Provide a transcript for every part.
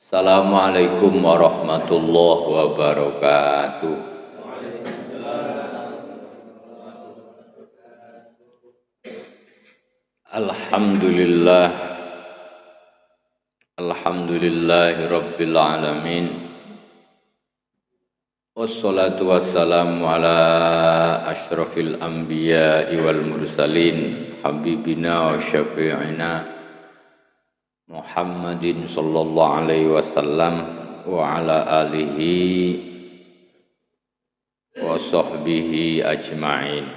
Assalamualaikum warahmatullahi wabarakatuh. Alhamdulillah, alhamdulillahi rabbil alamin. Wassalatu wassalamu ala asyrafil anbiya'i wal mursalin, habibina wa syafi'ina Muhammadin sallallahu alaihi wasallam wa ala alihi wa sahbihi ajma'in.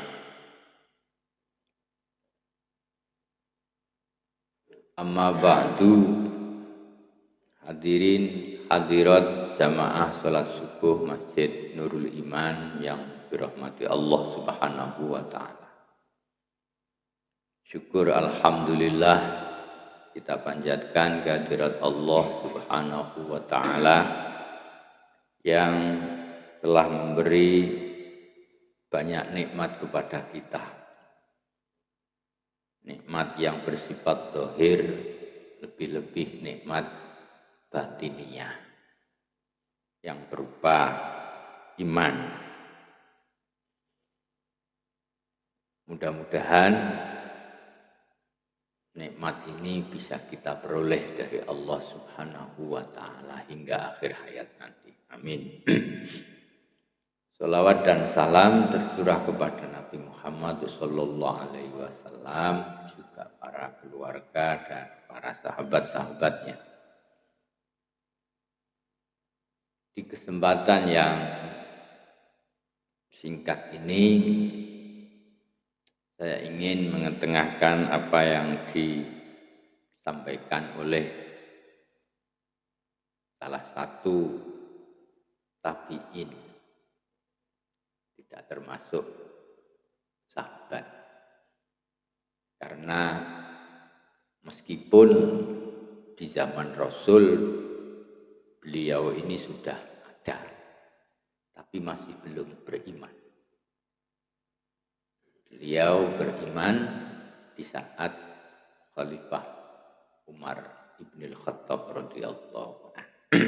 Amma ba'du, hadirin hadirat jamaah salat subuh Masjid Nurul Iman yang dirahmati Allah Subhanahu wa taala. Syukur alhamdulillah kita panjatkan kehadirat Allah Subhanahu wa taala yang telah memberi banyak nikmat kepada kita. Nikmat yang bersifat zahir, lebih-lebih nikmat batiniyah yang berupa iman. Mudah-mudahan nikmat ini bisa kita peroleh dari Allah Subhanahu wa taala hingga akhir hayat nanti. Amin. Salawat dan salam tercurah kepada Nabi Muhammad sallallahu alaihi wasallam, juga para keluarga dan para sahabat-sahabatnya. Di kesempatan yang singkat ini, saya ingin mengetengahkan apa yang disampaikan oleh salah satu tabi'in, tidak termasuk sahabat. Karena meskipun di zaman Rasul beliau ini sudah ada, tapi masih belum beriman. Beliau beriman di saat Khalifah Umar ibn al-Khattab radhiyallahu anhu.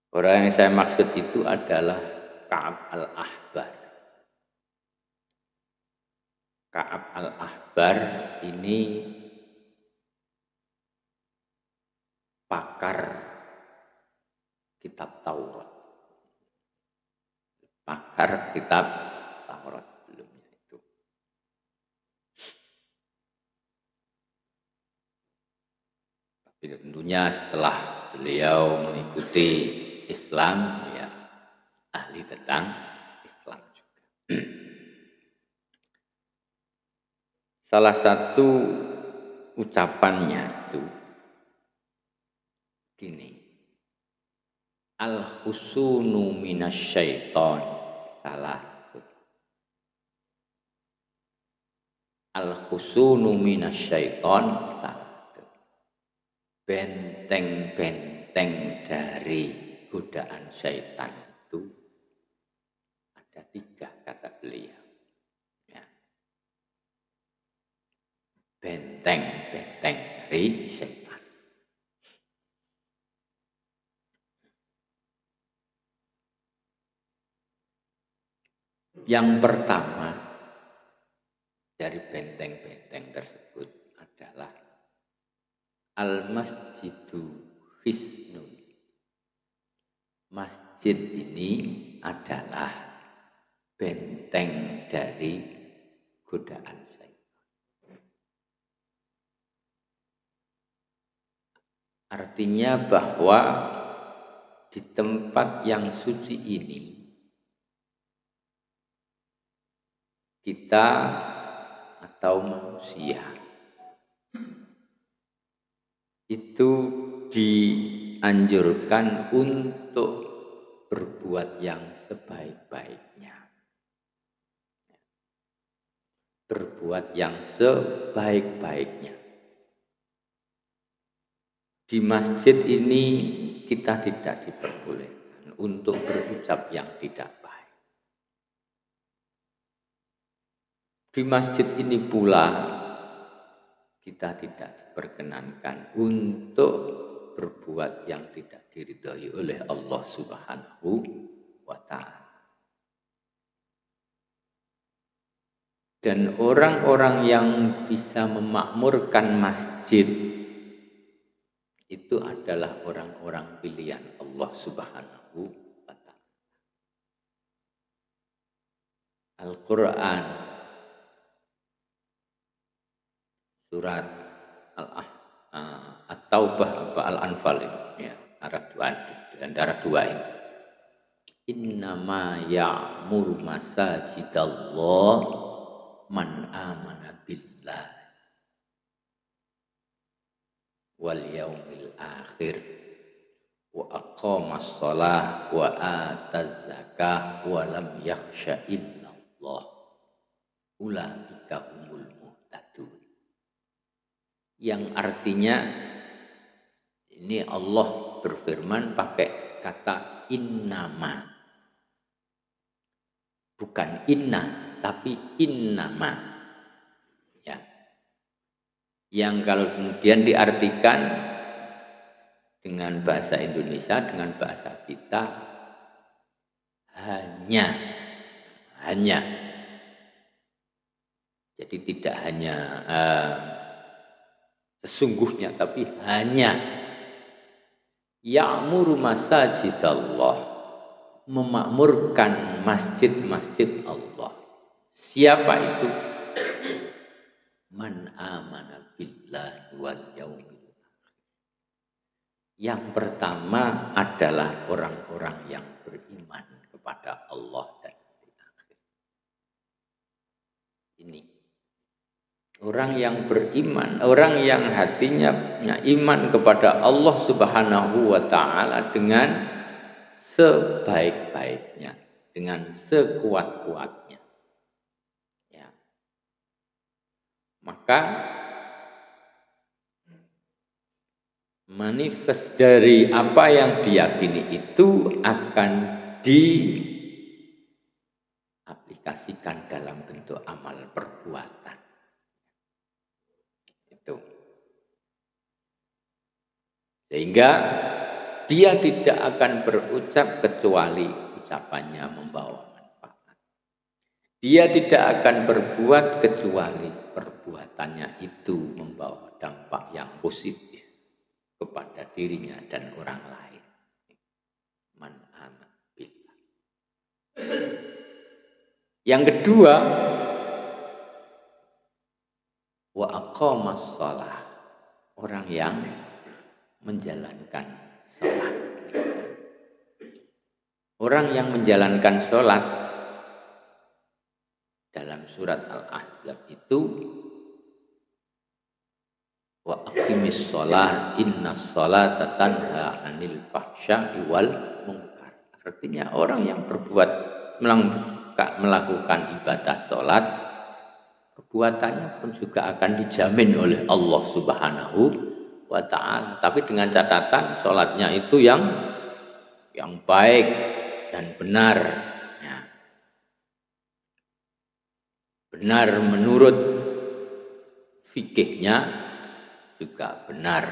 Orang yang saya maksud itu adalah Ka'ab al-Ahbar. Ka'ab al-Ahbar ini pakar kitab Taurat. Pakar kitab Taurat belumnya itu. Tapi tentunya setelah beliau mengikuti Islam, ya ahli tentang Islam juga. Salah satu ucapannya itu gini, al-husunu minasyaiton, salah. Al-husunu minasyaiton, salah. Benteng-benteng dari godaan syaitan itu ada 3, kata beliau. Ya. Benteng-benteng dari syaitan. Yang pertama dari benteng-benteng tersebut adalah al-masjidu hisnun. Masjid ini adalah benteng dari godaan syaitan. Artinya bahwa di tempat yang suci ini kita atau manusia itu dianjurkan untuk berbuat yang sebaik-baiknya. Berbuat yang sebaik-baiknya. Di masjid ini kita tidak diperbolehkan untuk berucap yang tidak baik. Di masjid ini pula kita tidak diperkenankan untuk berbuat berbuat yang tidak diridhai oleh Allah Subhanahu wa ta'ala. Dan orang-orang yang bisa memakmurkan masjid itu adalah orang-orang pilihan Allah Subhanahu wa ta'ala. Al-Quran surat At-Taubah Al-Anfal itu ya, antara dua ini. Innama ya'muru masajidallah man amana billah wal yaumil akhir wa aqamas shalah wa ataz zakah wa lam yakhsha illallah ulaika humul muhtadun. Yang artinya ini Allah berfirman pakai kata innama, bukan inna tapi innama ya, yang kalau kemudian diartikan dengan bahasa Indonesia, dengan bahasa kita hanya jadi tidak hanya sesungguhnya tapi hanya ya'muru masajidallah, memakmurkan masjid-masjid Allah. Siapa itu? Man amana billahi wal yaumil akhir. Yang pertama adalah orang-orang yang beriman kepada Allah dan hari akhir. Ini orang yang beriman, orang yang hatinya punya iman kepada Allah Subhanahu wa ta'ala dengan sebaik-baiknya, dengan sekuat-kuatnya. Ya. Maka manifest dari apa yang diyakini itu akan diaplikasikan dalam bentuk amal perbuatan. Sehingga dia tidak akan berucap kecuali ucapannya membawa manfaat. Dia tidak akan berbuat kecuali perbuatannya itu membawa dampak yang positif kepada dirinya dan orang lain. Man aman billah. Yang kedua, wa aqamas shalah, orang yang menjalankan sholat. Orang yang menjalankan sholat dalam surat Al-Ahzab itu wa aqimis sholah innas sholata tanha 'anil fahsya'i wal munkar. Artinya orang yang berbuat melakukan ibadah sholat, perbuatannya pun juga akan dijamin oleh Allah Subhanahu wa ta'ala, tapi dengan catatan sholatnya itu yang baik dan benar ya. Benar menurut fikihnya, juga benar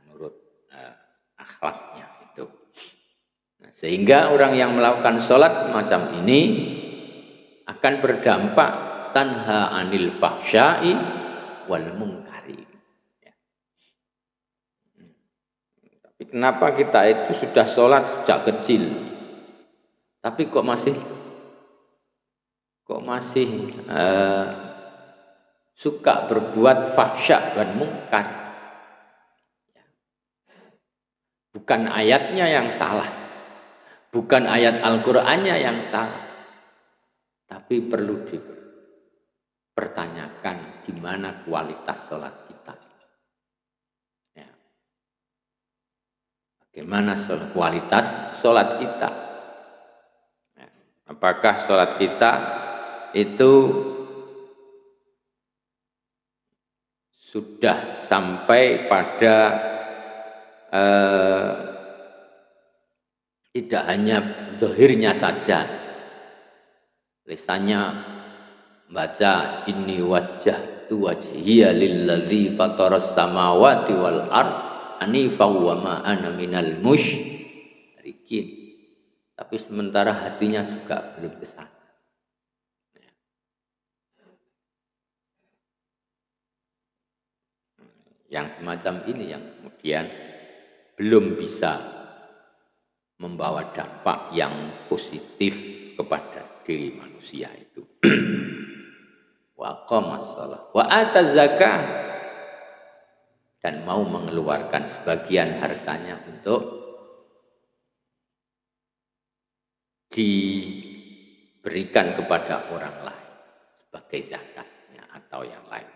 menurut akhlaknya itu. Nah, sehingga orang yang melakukan sholat macam ini akan berdampak tanha 'anil fahsya'i wal munkari. Kenapa kita itu sudah sholat sejak kecil, tapi kok masih suka berbuat fahsya dan munkar? Bukan ayatnya yang salah, bukan ayat Al-Qur'annya yang salah, tapi perlu dipertanyakan di mana kualitas sholat kita. Bagaimana kualitas sholat kita? Apakah sholat kita itu sudah sampai pada tidak hanya zahirnya saja, lisannya baca inni wajjahtu wajhiya lilladzi fataras samawati wal ardh anifa wa ma ana minal musyrikin. Tapi sementara hatinya juga belum ke sana. Yang semacam ini yang kemudian belum bisa membawa dampak yang positif kepada diri manusia itu. Wa qamash shalah wa ataz zakah, dan mau mengeluarkan sebagian hartanya untuk diberikan kepada orang lain sebagai zakatnya atau yang lainnya.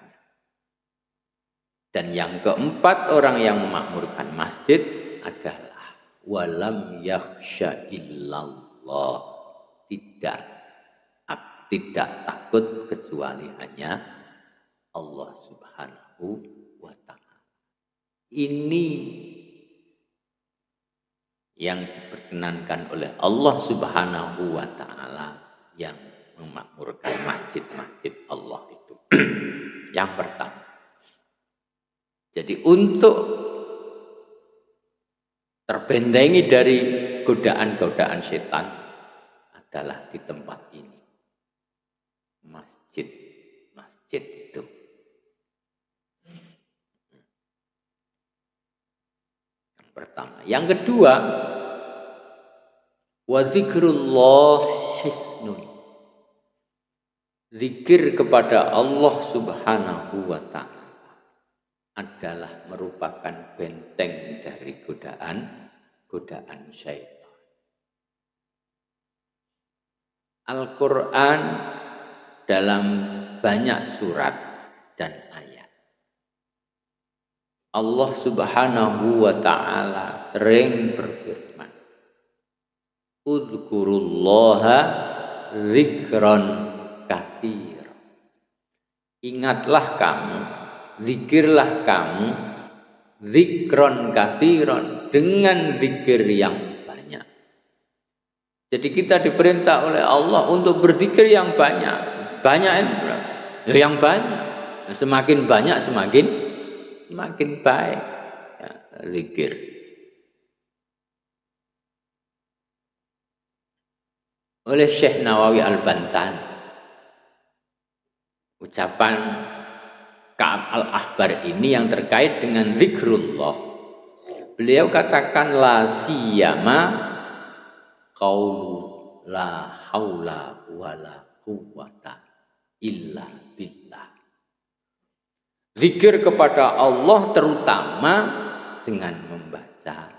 Dan yang keempat, orang yang memakmurkan masjid adalah walam yakhsha illallah, tidak takut kecuali hanya Allah Subhanahu wa ta'ala. Ini yang diperkenankan oleh Allah Subhanahu wa ta'ala yang memakmurkan masjid-masjid Allah itu. Yang pertama. Jadi untuk terbentengi dari godaan-godaan setan adalah di tempat ini. Masjid itu. Yang pertama. Yang kedua, wa zikrullah hisnun. Zikir kepada Allah Subhanahu wa ta'ala adalah merupakan benteng dari godaan syaitan. Al-Quran dalam banyak surat dan ayat, Allah Subhanahu wa ta'ala sering berfirman, Udhkurullaha zikran katsira. Ingatlah kamu, zikirlah kamu, zikron katsiron, dengan zikir yang banyak. Jadi kita diperintah oleh Allah untuk berzikir yang banyak. Banyak itu ya, yang banyak. Semakin banyak semakin baik. Ya, zikir. Oleh Syekh Nawawi Al-Bantani, ucapan Ka'ab Al-Ahbar ini yang terkait dengan zikrullah. Beliau katakan la siyama qaulu la haula wala quwwata illa billah. Zikir kepada Allah terutama dengan membaca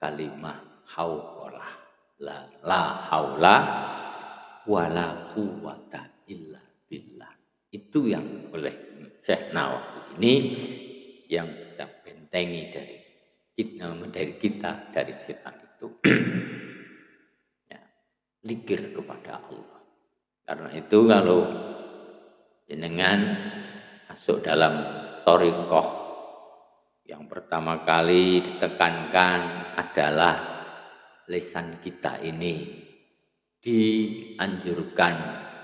kalimat haula, la haula wala quwwata illa billah. Itu yang oleh Syekh Nawawi ini yang bisa bentengi dari kita dari setan itu. Ya, zikir kepada Allah. Karena itu kalau jenengan masuk dalam thariqah, yang pertama kali ditekankan adalah lisan kita ini dianjurkan,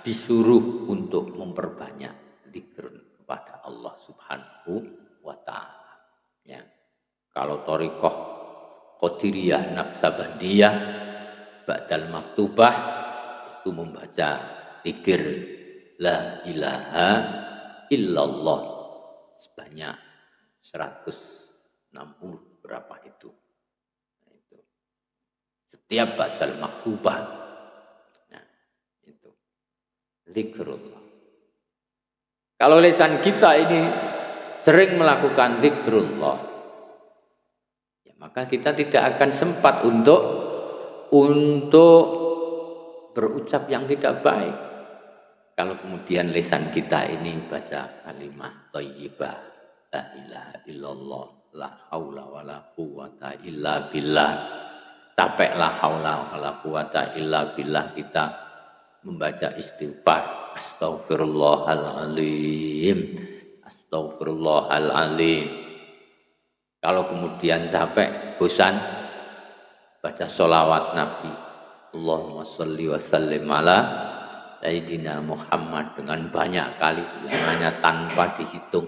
disuruh untuk memperbanyak zikir kepada Allah Subhanahu wa ta'ala. Ya. Kalau thariqah Qadiriyah Naqsabandiyah ba'dal maktubah itu membaca zikir la ilaha illallah sebanyak 160 berapa itu. Itu. Setiap ba'dal maktubah. Nah, itu. Zikrullah. Kalau lisan kita ini sering melakukan zikrullah, ya maka kita tidak akan sempat untuk berucap yang tidak baik. Kalau kemudian lisan kita ini baca kalimat thayyibah, la ilaha illallah, la haula wala quwwata illa billah. Capek la haula wala quwwata illa billah kita membaca istighfar. Astaghfirullahaladzim, astaghfirullahaladzim. Kalau kemudian capek, bosan, baca sholawat Nabi. Allahumma sholli wa sallim ala Sayyidina Muhammad dengan banyak kali ulangannya tanpa dihitung.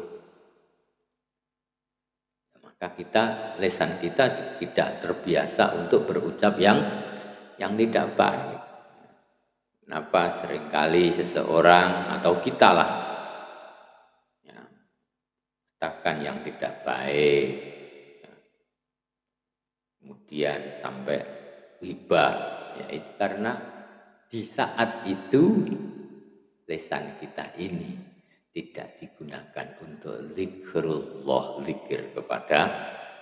maka lisan kita tidak terbiasa untuk berucap yang tidak baik. Kenapa seringkali seseorang atau kita lah ya, katakan yang tidak baik, ya, kemudian sampai ghibah, ya itu karena di saat itu lisan kita ini tidak digunakan untuk zikrullah, zikir kepada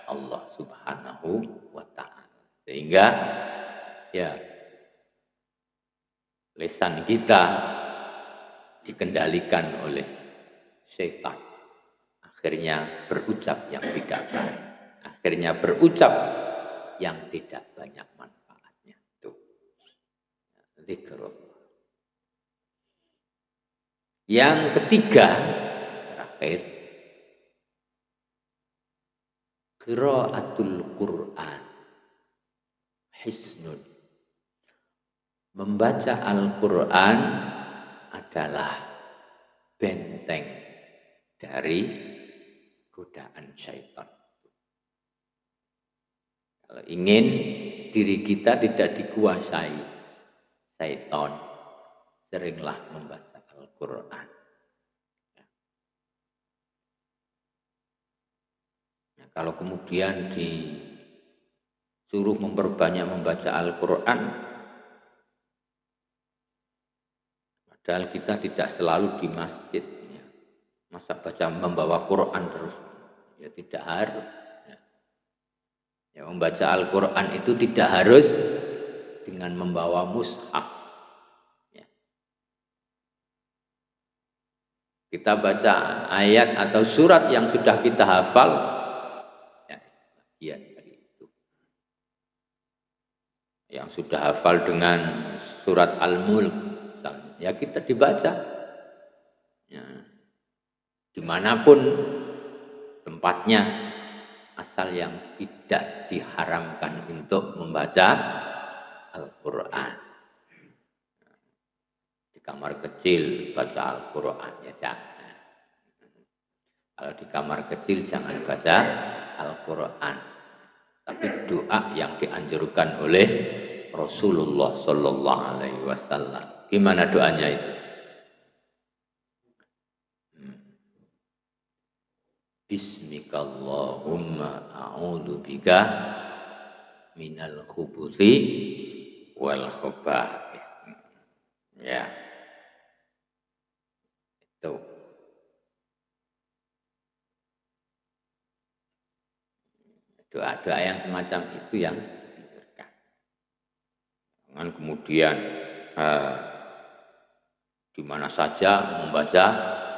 Allah Subhanahu wa ta'ala. Sehingga ya lisan kita dikendalikan oleh setan. Akhirnya berucap yang tidak baik. Akhirnya berucap yang tidak banyak manfaatnya. Itu zikrullah. Yang ketiga, terakhir, qiraatul Qur'an hisnun. Membaca Al-Quran adalah benteng dari godaan syaitan. Kalau ingin diri kita tidak dikuasai syaitan, seringlah membaca Al-Quran. Nah, kalau kemudian disuruh memperbanyak membaca Al-Quran, padahal kita tidak selalu di masjid, ya. Masa membawa Quran terus? Ya tidak harus. Ya, membaca Al-Quran itu tidak harus dengan membawa mushaf. Ya. Kita baca ayat atau surat yang sudah kita hafal, ya, bagian dari itu. Yang sudah hafal dengan surat Al-Mulk, ya kita dibaca ya, dimanapun tempatnya, asal yang tidak diharamkan untuk membaca Al-Quran. Di kamar kecil baca Al-Quran ya jangan. Kalau di kamar kecil jangan baca Al-Quran, tapi doa yang dianjurkan oleh Rasulullah Sallallahu Alaihi Wasallam. Gimana doanya itu? Bismikallahumma a'udzubika minal khubuthi wal khaba'ith. Ya. Itu. Doa-doa yang semacam itu yang dianjurkan. Jangan kemudian di mana saja membaca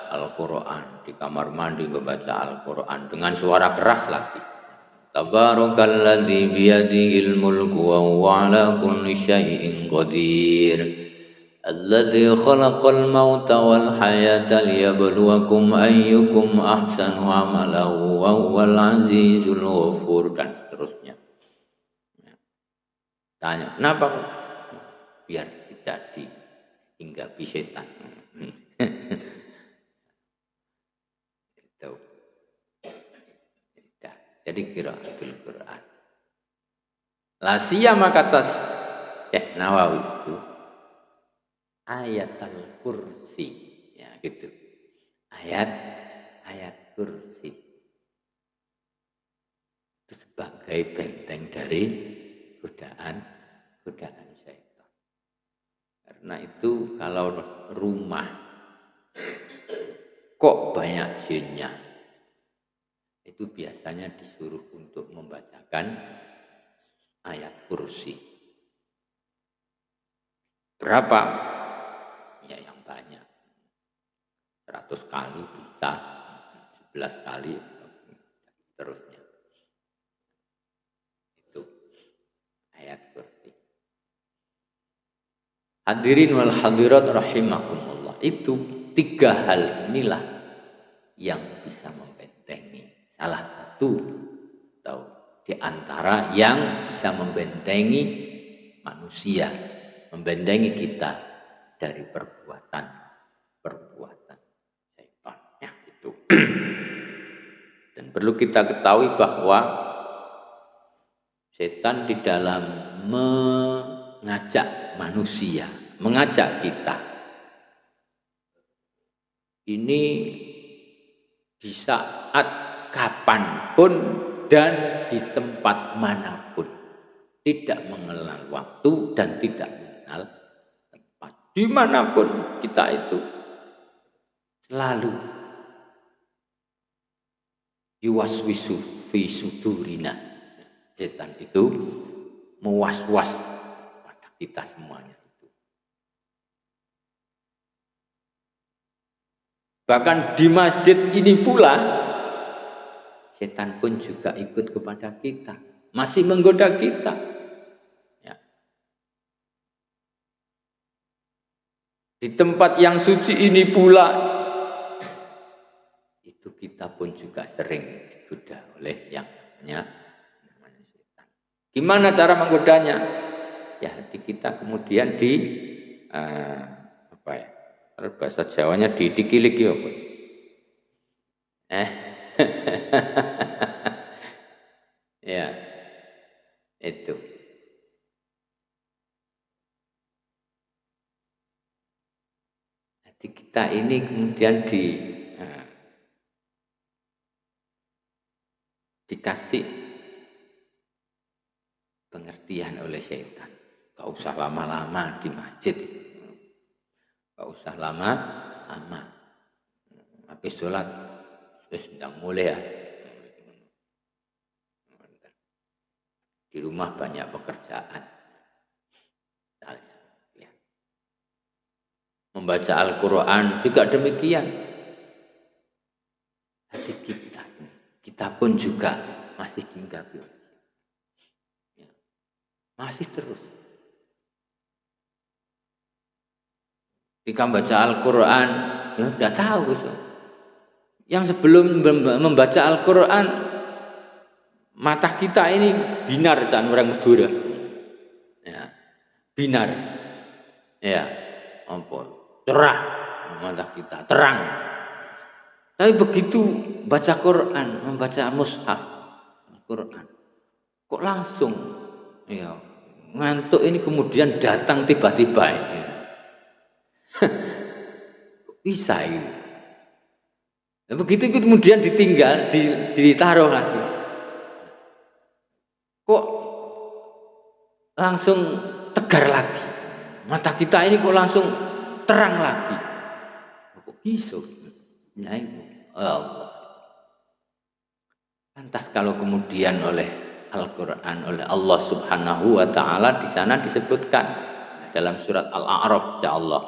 Al-Quran, di kamar mandi membaca Al-Quran dengan suara keras lagi. Tabarakalladzi biyadihil mulku wa huwa ala kulli syai'in qadir. Alladzi khalaqal mauta wal hayata liyabluwakum ayyukum ahsanu amalan wa huwal azizul ghafur, dan seterusnya. Tanya, kenapa? Biar tidak dihinggapi setan. Itu. Jadi qiraatul Quran. La siyama kata Syekh Nawawi itu ayatul kursi, ya gitu. Ayat kursi itu sebagai benteng dari godaan syaitan. Karena itu kalau rumah kok banyak jinnya, itu biasanya disuruh untuk membacakan ayat kursi. Berapa? Ya yang banyak. 100 kali bisa, 11 kali, terusnya. Itu ayat kursi. Hadirin wal hadirat rahimakumullah. Itu 3 hal inilah yang bisa membentengi. Salah satu atau di antara yang bisa membentengi manusia, membentengi kita dari perbuatan syaitan. Ya, itu. Dan perlu kita ketahui bahwa setan di dalam mengajak manusia, mengajak kita, ini di saat kapanpun dan di tempat manapun, tidak mengenal waktu dan tidak mengenal tempat. Dimanapun kita itu selalu yuwaswisu fi sudurina. Setan itu mewas-was pada kita semuanya itu. Bahkan di masjid ini pula setan pun juga ikut kepada kita, masih menggoda kita. Ya. Di tempat yang suci ini pula, itu kita pun juga sering digoda oleh yang namanya setan. Gimana cara menggodanya? Ya, hati kita kemudian kalau bahasa Jawanya dikilik ya, Pak. Ya, itu. Jadi kita ini kemudian dikasih pengertian oleh setan. Gak usah lama-lama di masjid, gak usah lama-lama. Habis sholat terus sedang mulai ya. Di rumah banyak pekerjaan. Ya. Membaca Al-Quran juga demikian. Hati kita pun juga masih dihinggapi. Ya. Masih terus. Ketika membaca Al-Quran, ya sudah tahu. Yang sebelum membaca Al-Quran, mata kita ini binar can orang Madura. Ya, binar. Ya, cerah mata kita, terang. Tapi begitu baca Quran, membaca mushaf Al-Quran, kok langsung ya ngantuk ini kemudian datang tiba-tiba ini. Kok bisa ini? Nah, begitu kemudian ditinggal, ditaruh lagi. Kok langsung tegar lagi? Mata kita ini kok langsung terang lagi? Kok bisa? Ya itu Allah. Lantas kalau kemudian oleh Al-Quran, oleh Allah Subhanahu wa Ta'ala, di sana disebutkan dalam surat Al-A'raf, insyaallah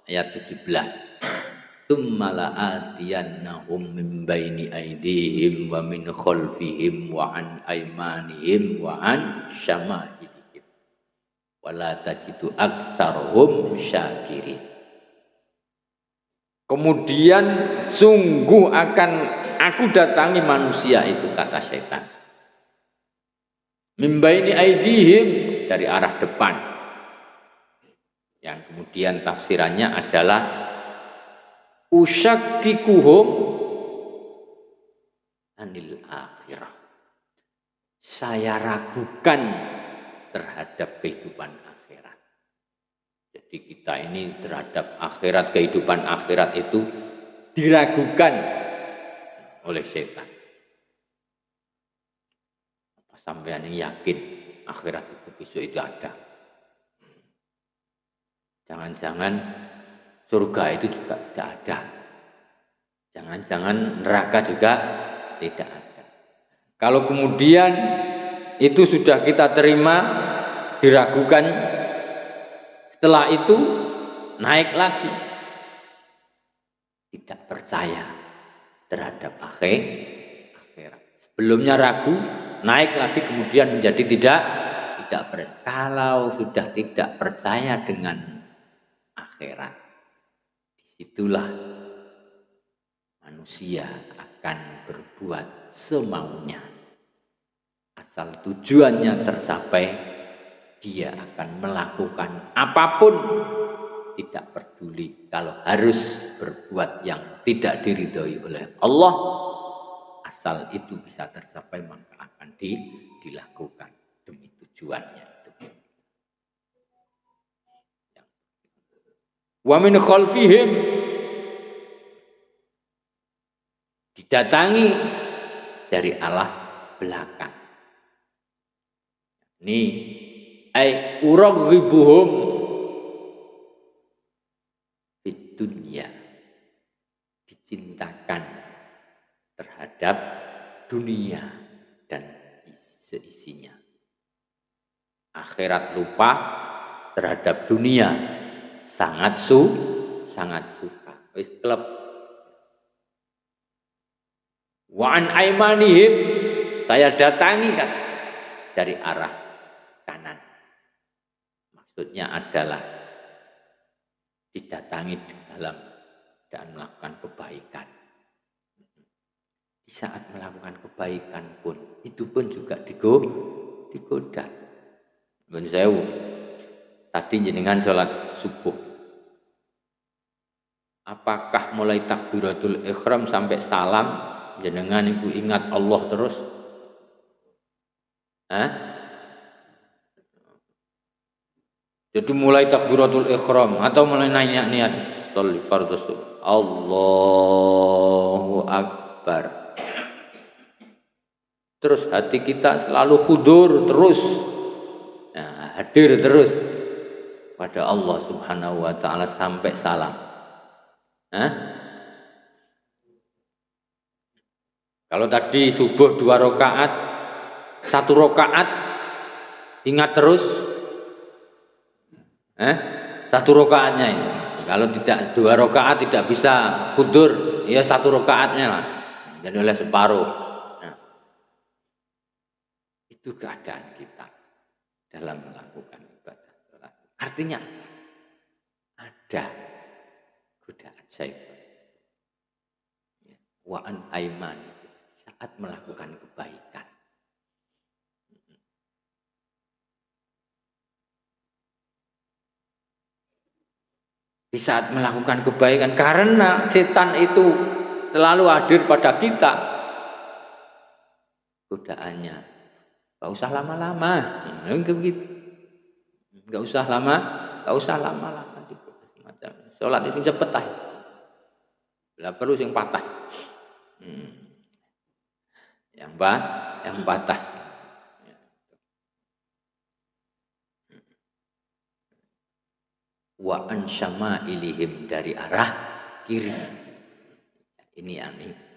ayat 17. Tsumma la'atiyannahum min baini aydihim wa min khalfihim wa an aymanihim wa an syama'ilihim wa la tajidu aktsarahum syakirin. Kemudian sungguh akan aku datangi manusia itu, kata setan. Min baini aydihim, dari arah depan. Yang kemudian tafsirannya adalah usyakikuhum anil akhirah. Saya ragukan terhadap kehidupan akhirat. Jadi kita ini terhadap akhirat, kehidupan akhirat itu diragukan oleh setan. Sampai yang yakin akhirat itu besok itu ada. Jangan-jangan surga itu juga tidak ada. Jangan-jangan neraka juga tidak ada. Kalau kemudian itu sudah kita terima, diragukan, setelah itu naik lagi. Tidak percaya terhadap akhirat. Sebelumnya ragu, naik lagi kemudian menjadi tidak percaya. Kalau sudah tidak percaya dengan akhirat, disitulah manusia akan berbuat semaunya. Asal tujuannya tercapai, dia akan melakukan apapun, tidak peduli kalau harus berbuat yang tidak diridhoi oleh Allah, asal itu bisa tercapai maka akan dilakukan demi tujuannya itu. Wa min khalfihim, didatangi dari arah belakang. Ini ai uraghibuhum fid dunya, dicintakan terhadap dunia dan seisinya. Akhirat lupa, terhadap dunia sangat suka. Wis klep. Wa an aimanihim, saya datangi kan dari arah kanan. Maksudnya adalah didatangi dalam dan melakukan kebaikan. Di saat melakukan kebaikan pun, itu pun juga digoda. Gun sewu. Tadi jenengan sholat subuh. Apakah mulai takbiratul ihram sampai salam jenengan ibu ingat Allah terus? Jadi mulai takbiratul ihram atau mulai nanya niat sholli fardhu subuh. Allahu akbar. Terus hati kita selalu hudur terus. Hadir terus pada Allah Subhanahu wa taala sampai salam. Kalau tadi subuh 2 rakaat, 1 rakaat ingat terus. 1 rakaatnya ini. Kalau tidak 2 rakaat tidak bisa hudur, ya 1 rakaatnya lah. Jadi oleh separuh. Itu keadaan kita dalam melakukan ibadah salat. Artinya ada godaan syaitan. Wa an aiman, saat melakukan kebaikan. Di saat melakukan kebaikan, karena setan itu selalu hadir pada kita, godaannya gak usah lama-lama, gak usah lama-lama, sholat itu cepet aja, lah perlu sing patas, yang patas. Wa an syama'ilihim, dari arah kiri. Ini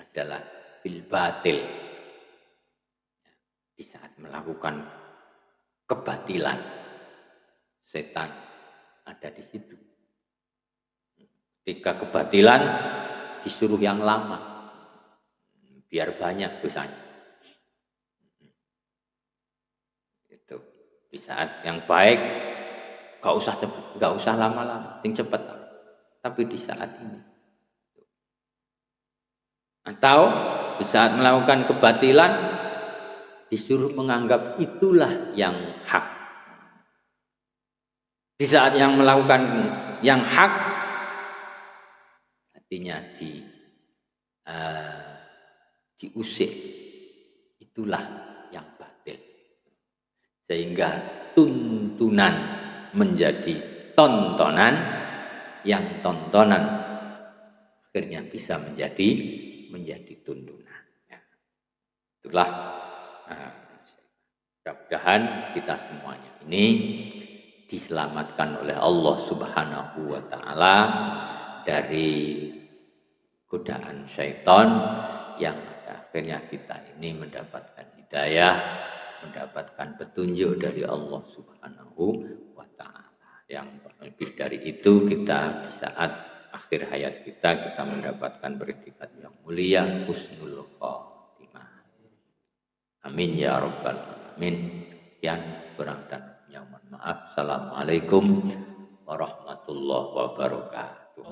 adalah bil batil. Di saat melakukan kebatilan, setan ada di situ. Ketika kebatilan disuruh yang lama, biar banyak dosanya. Itu. Di saat yang baik gak usah cepet, gak usah lama-lama, sing cepet. Tapi di saat ini, atau di saat melakukan kebatilan disuruh menganggap itulah yang hak. Di saat yang melakukan yang hak, artinya diusik, itulah yang batil. Sehingga tuntunan menjadi tontonan, yang tontonan akhirnya bisa menjadi tuntunan. Itulah mudah-mudahan kita semuanya ini diselamatkan oleh Allah Subhanahu wa taala dari godaan syaitan, yang akhirnya kita ini mendapatkan hidayah, mendapatkan petunjuk dari Allah Subhanahu wa taala. Yang lebih dari itu, kita di saat akhir hayat kita mendapatkan predikat yang mulia, husnul khotimah. Amin ya rabbal alamin. Yang kurang dan yang mohon maaf. Assalamualaikum warahmatullahi wabarakatuh.